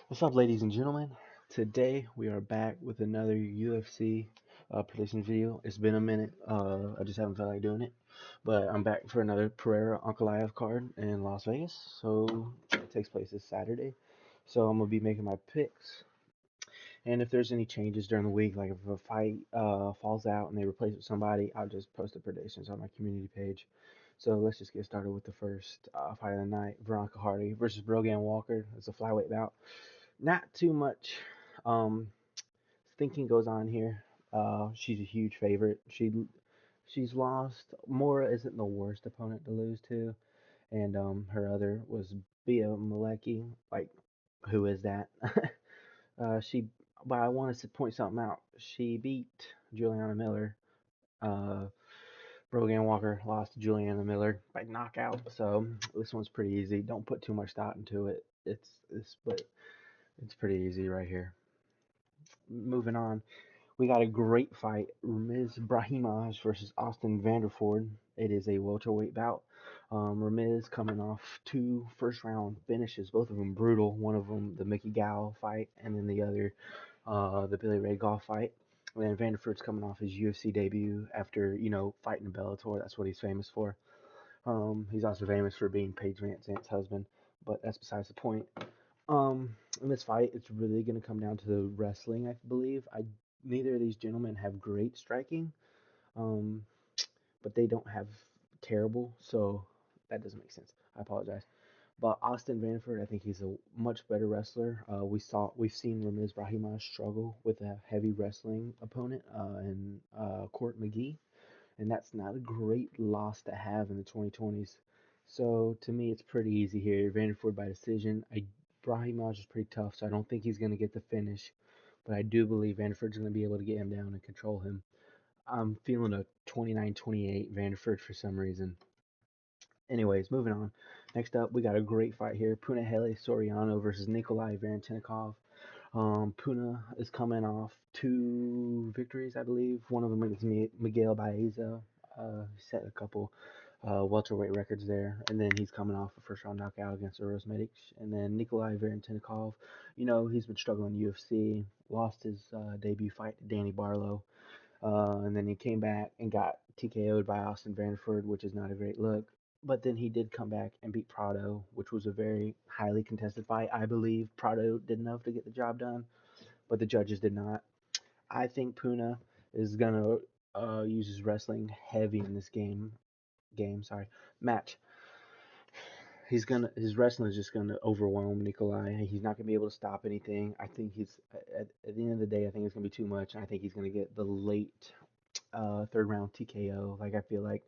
What's up, ladies and gentlemen? Today we are back with another UFC prediction video. It's been a minute. I just haven't felt like doing it, but I'm back for another Pereira Ankalaev card in Las Vegas. So it takes place this Saturday. So I'm gonna be making my picks, and if there's any changes during the week, like if a fight falls out and they replace it with somebody, I'll just post the predictions on my community page. So let's just get started with the first fight of the night: Veronica Hardy versus Brogan Walker. It's a flyweight bout. Not too much um, thinking goes on here. She's a huge favorite. She's lost. Mora isn't the worst opponent to lose to, and her other was Bia Malecki. Like, who is that? She, but I wanted to point something out. She beat Juliana Miller. Uh, Brogan Walker lost to Juliana Miller by knockout. So this one's pretty easy. Don't put too much thought into it. But it's pretty easy right here. Moving on, we got a great fight: Ramiz Brahimaj versus Austin Vanderford. It is a welterweight bout. Ramiz coming off two first round finishes, both of them brutal. One of them the Mickey Gall fight, and then the other the Billy Ray Golf fight. And then Vanderford's coming off his UFC debut after fighting Bellator. That's what he's famous for. He's also famous for being Paige VanZant's husband, but that's besides the point. In this fight, it's really going to come down to the wrestling, I believe. Neither of these gentlemen have great striking, um, but they don't have terrible, so that doesn't make sense. I apologize. But Austin Vanford, I think he's a much better wrestler. We've seen Ramiz Brahimaj struggle with a heavy wrestling opponent in Court McGee, and that's not a great loss to have in the 2020s. So to me, it's pretty easy here. Vanderford by decision. Brahimaj is pretty tough, so I don't think he's going to get the finish, but I do believe Vanderford's going to be able to get him down and control him. I'm feeling a 29-28 Vanderford for some reason. Anyways, moving on. Next up, we got a great fight here: Punahele Soriano versus Nikolai Valentinnikov. Puna is coming off two victories, I believe. One of them against Miguel Baeza. He set a couple welterweight records there, and then he's coming off a first round knockout against Uros Medic. And then Nikolai Valentinnikov, he's been struggling in UFC, lost his debut fight to Danny Barlow, and then he came back and got TKO'd by Austin Vanderford, which is not a great look. But then he did come back and beat Prado, which was a very highly contested fight. I believe Prado did enough to get the job done, but the judges did not. I think Puna is gonna use his wrestling heavy in this match. His wrestling is just gonna overwhelm Nikolai. He's not gonna be able to stop anything. I think he's at the end of the day, I think it's gonna be too much. I think he's gonna get the late third round TKO. Like, I feel like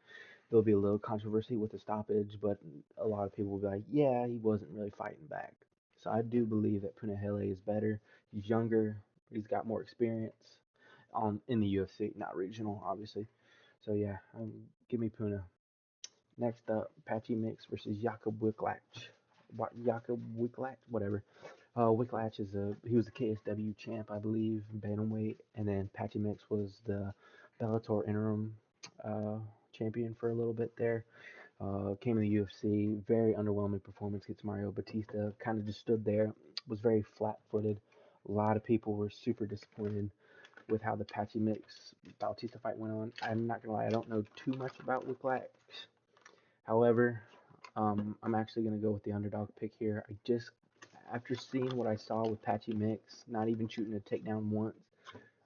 there'll be a little controversy with the stoppage, but a lot of people will be like, yeah, he wasn't really fighting back. So I do believe that Punahele is better. He's younger. He's got more experience in the UFC, not regional, obviously. So yeah, give me Puna. Next up, Patchy Mix versus Jakob Wicklach. Jakob Wicklach, whatever. Wicklach he was the KSW champ, I believe, bantamweight, and then Patchy Mix was the Bellator interim uh, champion for a little bit there. Came in the UFC, very underwhelming performance against Mario Batista. Kind of just stood there, was very flat-footed. A lot of people were super disappointed with how the Patchy Mix Bautista fight went on. I'm not gonna lie, I don't know too much about Wicklach. However, I'm actually gonna go with the underdog pick here. After seeing what I saw with Patchy Mix, not even shooting a takedown once,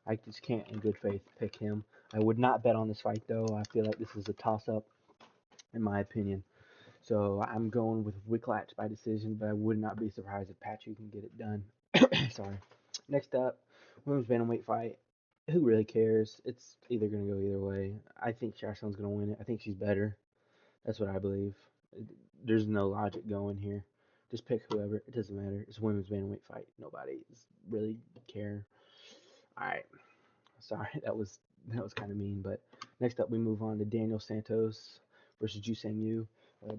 I just can't, in good faith, pick him. I would not bet on this fight though. I feel like this is a toss-up, in my opinion. So I'm going with Wicklach by decision, but I would not be surprised if Patchy can get it done. Sorry. Next up, women's bantamweight fight. Who really cares? It's either gonna go either way. I think Shashan's gonna win it. I think she's better. That's what I believe. There's no logic going here. Just pick whoever. It doesn't matter. It's a women's bantamweight fight. Nobody really care. All right. Sorry, that was kind of mean. But next up, we move on to Daniel Santos versus Jusang Yu.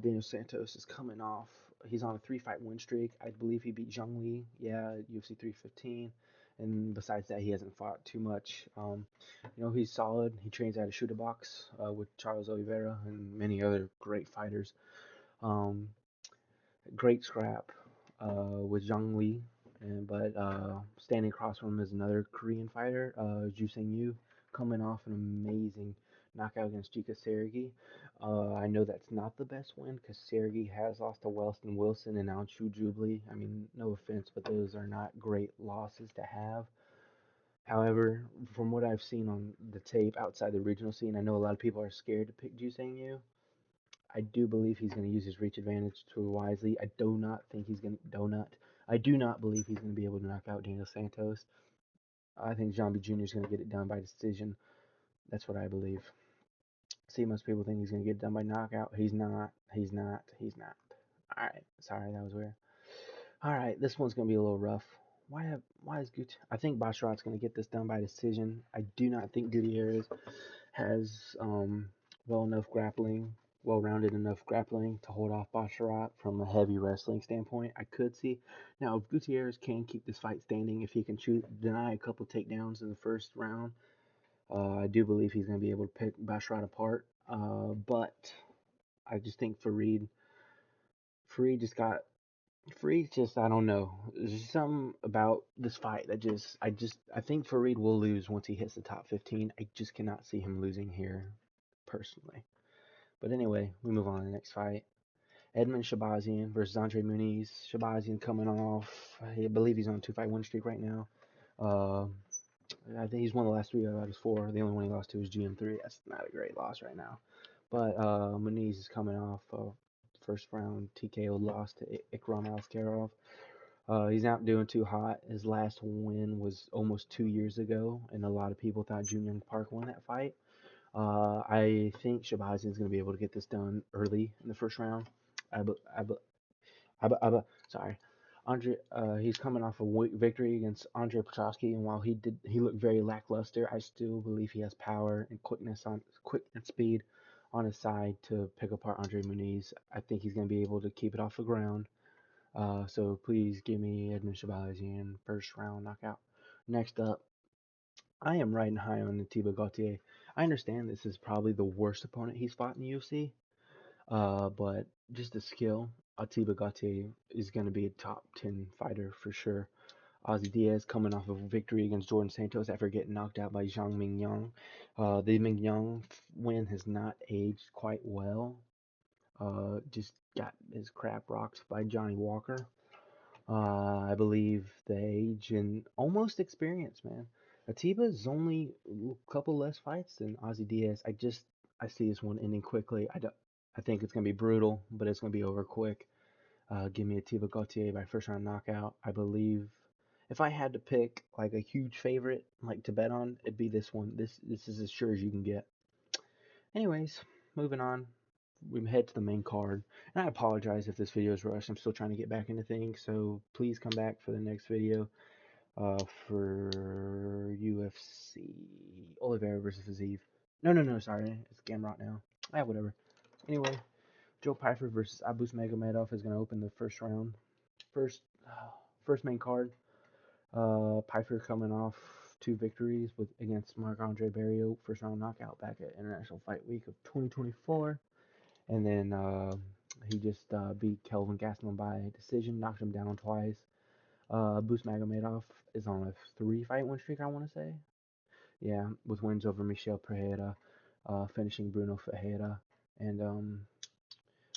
Daniel Santos is coming off. He's on a three-fight win streak. I believe he beat Zhang Li. Yeah, UFC 315. And besides that, he hasn't fought too much. He's solid. He trains at a shooter box with Charles Oliveira and many other great fighters. Um, Great scrap with Zhang Li. But standing across from him is another Korean fighter, Ju Yu, coming off an amazing knockout against Chika Sergey. I know that's not the best win because Sergey has lost to Welston Wilson and now Chu Jubilee. I mean, no offense, but those are not great losses to have. However, from what I've seen on the tape outside the regional scene, I know a lot of people are scared to pick Ju Yu. I do believe he's going to use his reach advantage too wisely. I do not think he's going to donut. I do not believe he's going to be able to knock out Daniel Santos. I think Jambi Jr. is going to get it done by decision. That's what I believe. See, most people think he's going to get it done by knockout. He's not. He's not. He's not. All right. Sorry, that was weird. All right, this one's going to be a little rough. Why is Gucci? I think Basharat's going to get this done by decision. I do not think Gutierrez has well enough grappling, well-rounded enough grappling to hold off Basharat from a heavy wrestling standpoint. I could see now if Gutierrez can keep this fight standing, if he can deny a couple takedowns in the first round, I do believe he's going to be able to pick Basharat apart. But I just think Fareed just got Fareed just I don't know. There's something about this fight that I think Fareed will lose once he hits the top 15. I just cannot see him losing here, personally. But anyway, we move on to the next fight. Edmund Shabazian versus Andre Muniz. Shabazian coming off, I believe he's on a 2-fight win streak right now. Uh, I think he's won the last 3 out of his 4. The only one he lost to was GM3. That's not a great loss right now. But Muniz is coming off a first round TKO loss to Ikram Askarov. He's not doing too hot. His last win was almost 2 years ago, and a lot of people thought Jun Young Park won that fight. I think Shabazian is going to be able to get this done early in the first round. I, be- I, be- sorry. He's coming off a victory against Andre Petrosky, and while he looked very lackluster, I still believe he has power and quick and speed on his side to pick apart Andre Muniz. I think he's going to be able to keep it off the ground. So please give me Edmund Shabazian first round knockout. Next up, I am riding high on Atiba Gauthier. I understand this is probably the worst opponent he's fought in the UFC, but just the skill, Atiba Gauthier is going to be a top 10 fighter for sure. Ozzy Diaz coming off of a victory against Jordan Santos after getting knocked out by Zhang Mingyang. The Mingyang win has not aged quite well. Just got his crap rocked by Johnny Walker. I believe the age and almost experience, man. Atiba's only a couple less fights than Ozzy Diaz. I see this one ending quickly. I think it's gonna be brutal, but it's gonna be over quick. Give me Atiba Gauthier by first round knockout. I believe if I had to pick like a huge favorite, like to bet on, it'd be this one. This is as sure as you can get. Anyways, moving on. We head to the main card. And I apologize if this video is rushed. I'm still trying to get back into things, so please come back for the next video for UFC Oliveira versus Aziz. No, sorry. It's Gamrot now. Whatever. Anyway, Joe Pyfer versus Abus Magomedov is going to open the first round. First, first main card. Pyfer coming off 2 victories against Marc-Andre Barrios, first round knockout back at International Fight Week of 2024. And then he just beat Kelvin Gastelum by decision, knocked him down twice. Boost Magomedov is on a 3-fight win streak, I want to say. Yeah, with wins over Michel Pereira, finishing Bruno Ferreira, and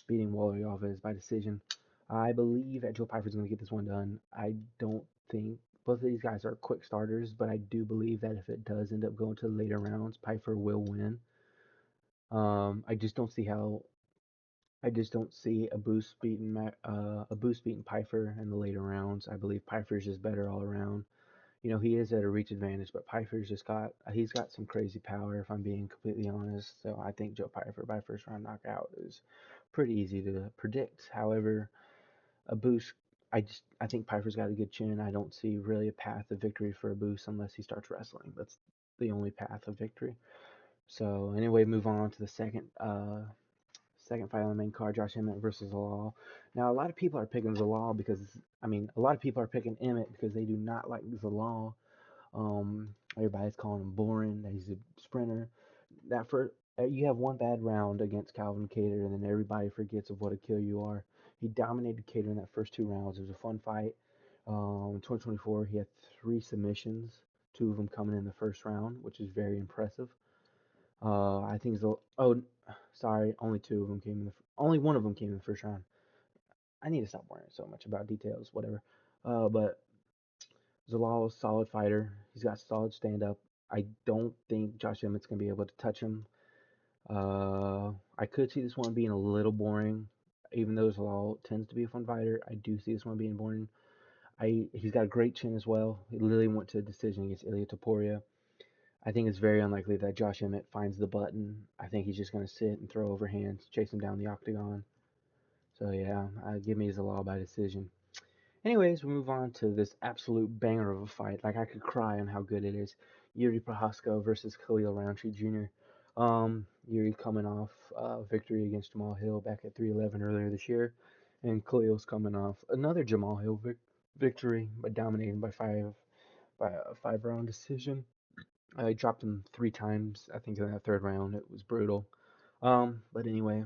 beating Wally Alves by decision. I believe that Joe Pyfer's going to get this one done. I don't think both of these guys are quick starters, but I do believe that if it does end up going to the later rounds, Pyfer will win. I just don't see how I just don't see a boost beating Pyfer in the later rounds. I believe Pyfer's just better all around. You know, he is at a reach advantage, but Pyfer's he's got some crazy power if I'm being completely honest. So I think Joe Pyfer by first round knockout is pretty easy to predict. However, a boost I think Pyfer's got a good chin. I don't see really a path of victory for a boost unless he starts wrestling. That's the only path of victory. So anyway, move on to the second fight on the main card, Josh Emmett versus Zalal. Now, a lot of people are picking Zalal a lot of people are picking Emmett because they do not like Zalal. Everybody's calling him boring, that he's a sprinter. You have one bad round against Calvin Kattar, and then everybody forgets of what a kill you are. He dominated Kattar in that first 2 rounds. It was a fun fight. In 2024, he had 3 submissions, 2 of them coming in the first round, which is very impressive. I think sorry, only 2 of them came in only one of them came in the first round. I need to stop worrying so much about details, whatever. But Zalal's a solid fighter. He's got solid stand up. I don't think Josh Emmett's gonna be able to touch him. I could see this one being a little boring, even though Zalal tends to be a fun fighter. I do see this one being boring. He's got a great chin as well. He literally went to a decision against Ilya Topuria. I think it's very unlikely that Josh Emmett finds the button. I think he's just gonna sit and throw overhands, chase him down the octagon. So yeah, give me Zalal by decision. Anyways, we move on to this absolute banger of a fight. Like I could cry on how good it is. Yuri Prohaska versus Khalil Roundtree Jr. Yuri coming off victory against Jamal Hill back at 311 earlier this year, and Khalil's coming off another Jamal Hill victory, but dominating by a 5 round decision. I dropped him 3 times. I think in that third round it was brutal. But anyway,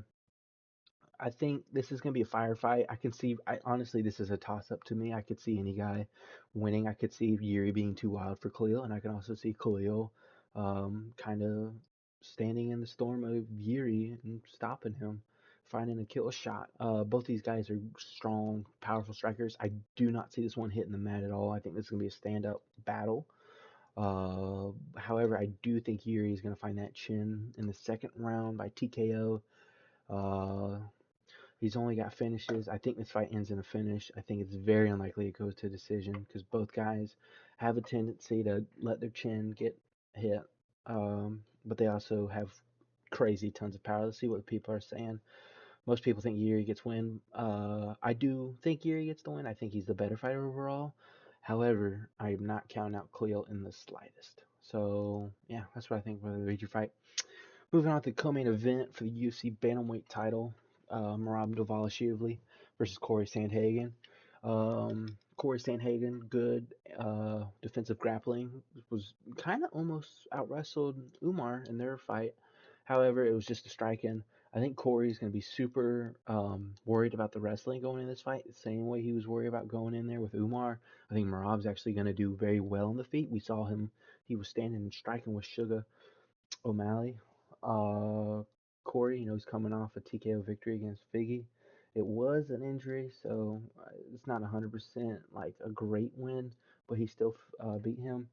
I think this is gonna be a firefight. I can see. I honestly, this is a toss-up to me. I could see any guy winning. I could see Yuri being too wild for Khalil, and I can also see Khalil, kind of standing in the storm of Yuri and stopping him, finding a kill shot. Both these guys are strong, powerful strikers. I do not see this one hitting the mat at all. I think this is gonna be a stand-up battle. However, I do think Yuri is gonna find that chin in the second round by TKO. Uh, He's only got finishes. I think this fight ends in a finish. I think it's very unlikely it goes to a decision because both guys have a tendency to let their chin get hit, but they also have crazy tons of power. Let's see what people are saying. Most people think Yuri gets win. I do think Yuri gets the win. I think he's the better fighter overall. However, I am not counting out Khalil in the slightest. So yeah, that's what I think for the major fight. Moving on to the co-main event for the UFC bantamweight title, Merab Dvalishvili versus Corey Sandhagen. Corey Sandhagen, good defensive grappling, was kind of almost out wrestled Umar in their fight. However, it was just a strike-in. I think Corey's going to be super worried about the wrestling going in this fight, the same way he was worried about going in there with Umar. I think Merab's actually going to do very well in the feet. We saw him; he was standing and striking with Sugar O'Malley. Uh, Corey, he's coming off a TKO victory against Figgy. It was an injury, so it's not 100% like a great win, but he still beat him.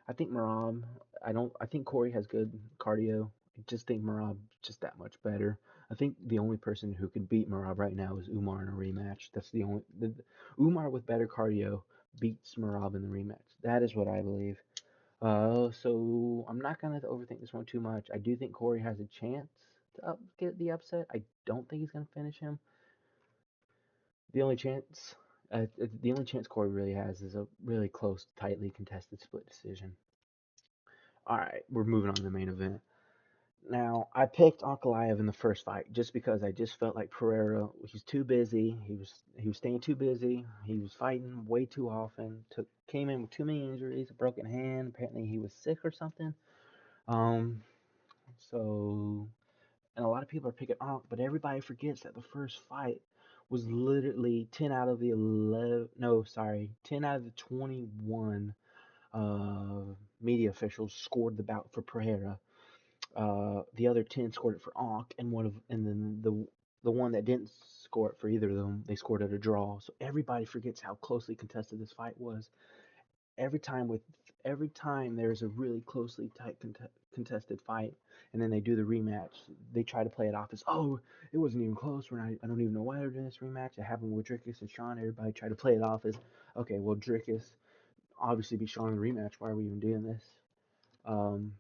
I think Marab, I don't, I think Corey has good cardio. I just think Marab just that much better. I think the only person who could beat Marab right now is Umar in a rematch. That's Umar with better cardio beats Marab in the rematch. That is what I believe. So I'm not gonna overthink this one too much. I do think Corey has a chance to get the upset. I don't think he's gonna finish him. The only chance, the only chance Corey really has is a really close, tightly contested split decision. All right, we're moving on to the main event. Now, I picked Ankalaev in the first fight just because I just felt like Pereira. He's too busy. He was staying too busy. He was fighting way too often. Came in with too many injuries, a broken hand. Apparently, he was sick or something. Um, So, and a lot of people are picking Ankh, but everybody forgets that the first fight was literally 10 out of the 11, no, sorry, 10 out of the 21 uh, media officials scored the bout for Pereira. The other 10 scored it for Ankh, and then the one that didn't score it for either of them, they scored it a draw. So everybody forgets how closely contested this fight was. every time with every time there's a really closely tight contested fight, and then they do the rematch, they try to play it off as, oh, it wasn't even close. I don't even know why they're doing this rematch. It happened with Dricus and Sean. Everybody tried to play it off as, okay, well, Dricus obviously beat Sean in the rematch. Why are we even doing this? Um,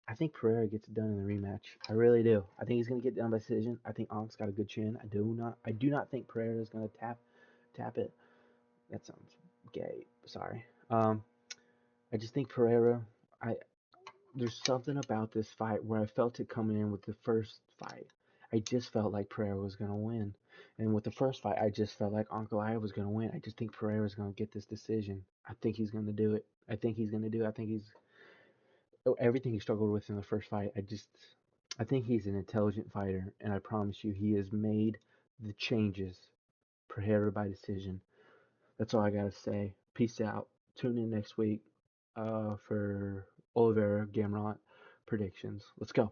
I think Pereira gets it done in the rematch. I really do. I think he's gonna get done by decision. I think Onk's got a good chin. I do not think Pereira is gonna tap it. That sounds gay. Sorry. I just think Pereira. I There's something about this fight where I felt it coming in with the first fight. I just felt like Pereira was gonna win, and with the first fight, I just felt like Ankalaev was gonna win. I just think Pereira is gonna get this decision. I think he's gonna do it. I think he's gonna do it. I think he's everything he struggled with in the first fight. I think he's an intelligent fighter, and I promise you, he has made the changes. Pereira by decision. That's all I gotta say. Peace out. Tune in next week for Oliveira Gamrot predictions. Let's go.